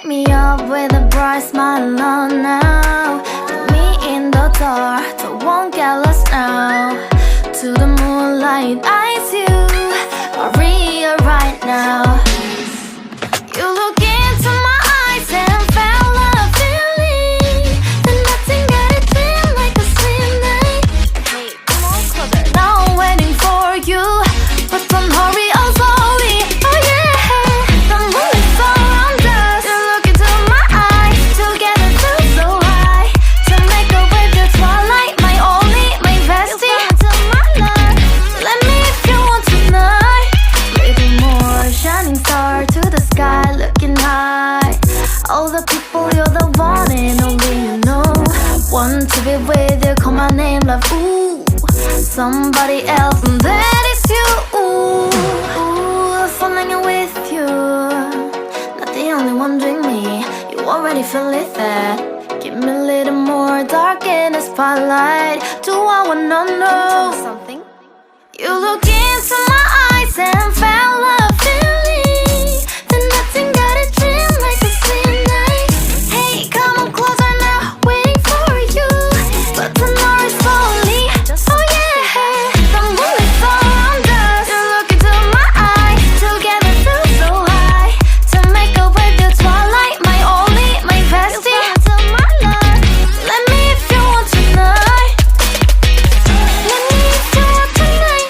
Wake me up with a bright smile on now. Put me in the dark, so won't get lost now. To the moonlight, eyes you are real right now. You look into my eyes and felt a feeling that nothing got it feel like a slim night. Hey, come on closer. Now I'm waiting for you, but don't hurry, oh slowly. Oh yeah, the moon is around us. You look into my eyes, together feel so high. To make a way the twilight, my only, my bestie. Into my life, let me if you want tonight. Little more shining star to the sky, looking high. All the people, you're the one and only you know. Want to be with you, call my name, love, ooh. Somebody else, and that is you, ooh. Falling in with you, not the only one doing me. You already feel it there. Give me a little more dark in the spotlight. Do I wanna know something? You look into my eyes and felt a feeling that nothing got a dream like a slim night. Hey, come on closer now, waiting for you, but tomorrow is slowly. Oh yeah, the moon is around us. You look into my eyes, together feel so high. To make a way the twilight, my only, my bestie. Into my life, let me if you want tonight. Let me if you want tonight.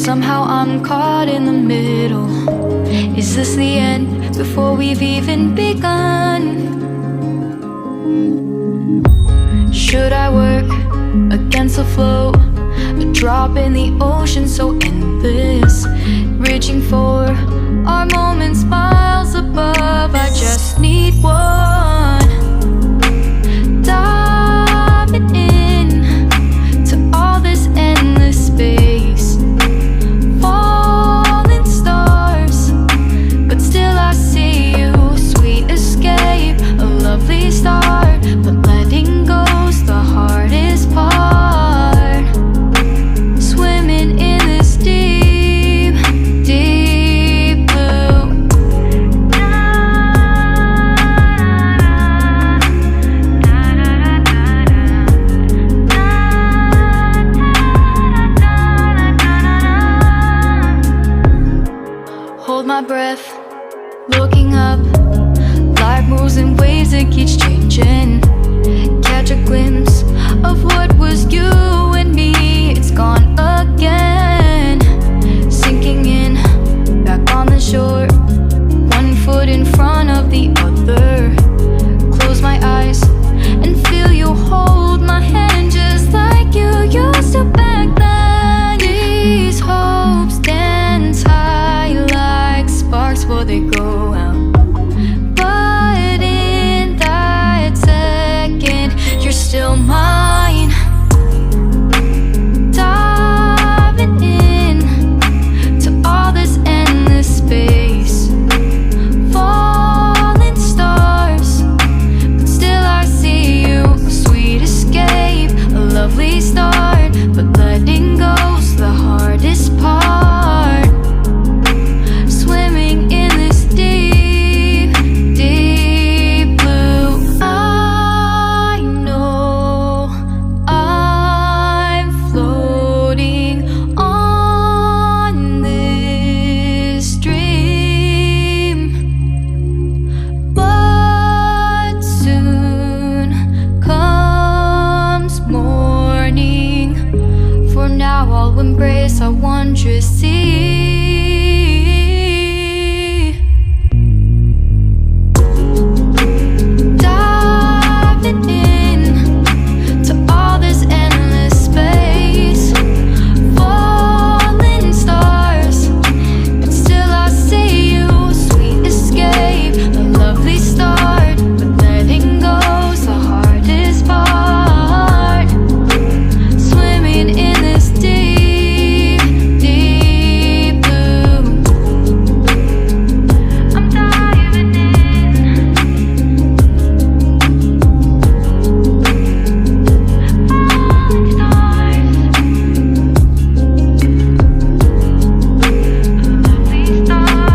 Somehow I'm caught in the middle. Is this the end before we've even begun? Should I work against the flow? A drop in the ocean so endless, reaching for our moments miles above. I just need one. Diving in to all this endless space, falling stars, but still I see you. Sweet escape, a lovely start, but letting go's the hardest part. Swimming in this deep, deep blue. Hold my breath, looking up. Life moves in waves that keeps changing. Catch a glimpse of what was you and me. It's gone again. Sinking in, back on the shore. One foot in front of the other. Close my eyes and feel you hold my hand just like you used to back then. These hopes dance high like sparks before they go out. But in that second, you're still mine. Diving in to all this endless space, falling stars, but still I see you. A sweet escape, a lovely start, but letting go's the hardest part. Swimming in this deep, deep blue. I know I'm floating on this dream, but soon comes morning. For now I'll embrace our wondrous sea. Diving in to all this endless space, falling stars, but still I see you. Sweet escape, a lovely start, but letting go's the hardest part. Swimming in this deep, deep blue. I'm diving in. Falling stars, lovely start.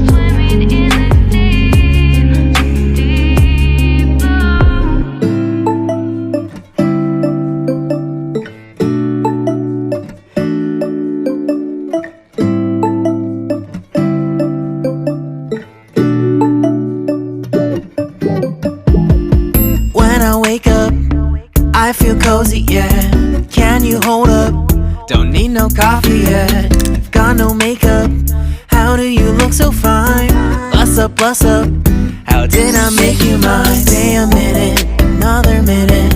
Swimming in this deep, deep blue. When I wake up, I feel cozy, yeah. Can you hold up? Don't need no coffee yet. I've got no makeup. How do you look so fine? Bust up, bust up. How did I make you mine? Stay a minute, another minute.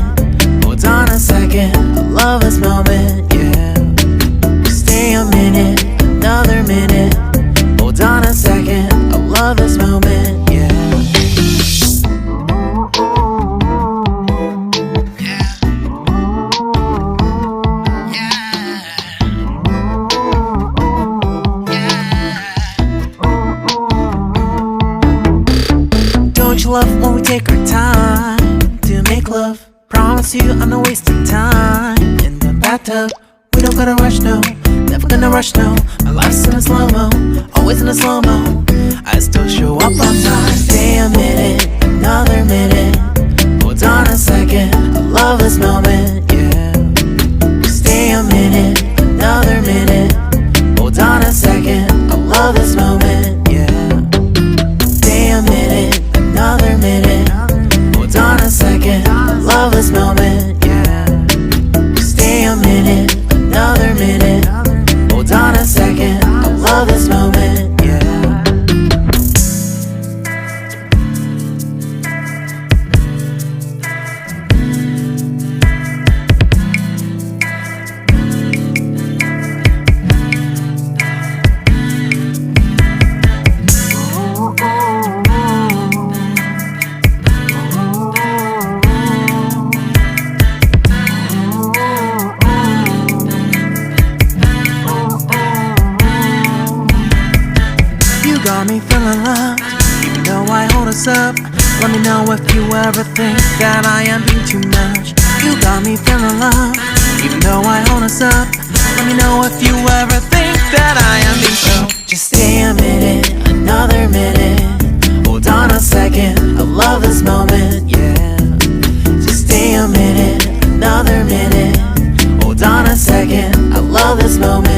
Hold on a second, I love this moment, yeah. Stay a minute, another minute. Hold on a second, I love this moment, yeah. Don't you love when we take our time to make love? Promise you I'm not wasting time in the bathtub. We don't gotta rush, no. Never gonna rush, no. My life's in a slow-mo, always in a slow-mo. I still show up on time. Stay a minute, another minute. Hold on a second, I love this moment, yeah. Stay a minute, another minute. Hold on a second, I love this moment, yeah. Stay a minute, another minute. Hold on a second, I love this moment, yeah. got me feeling loved, even though I hold us up. Let me know if you ever think that I am being too much. You got me feeling loved, even though I hold us up. Let me know if you ever think that I am being so. Just stay a minute, another minute. Hold on a second, I love this moment, yeah. Just stay a minute, another minute. Hold on a second, I love this moment.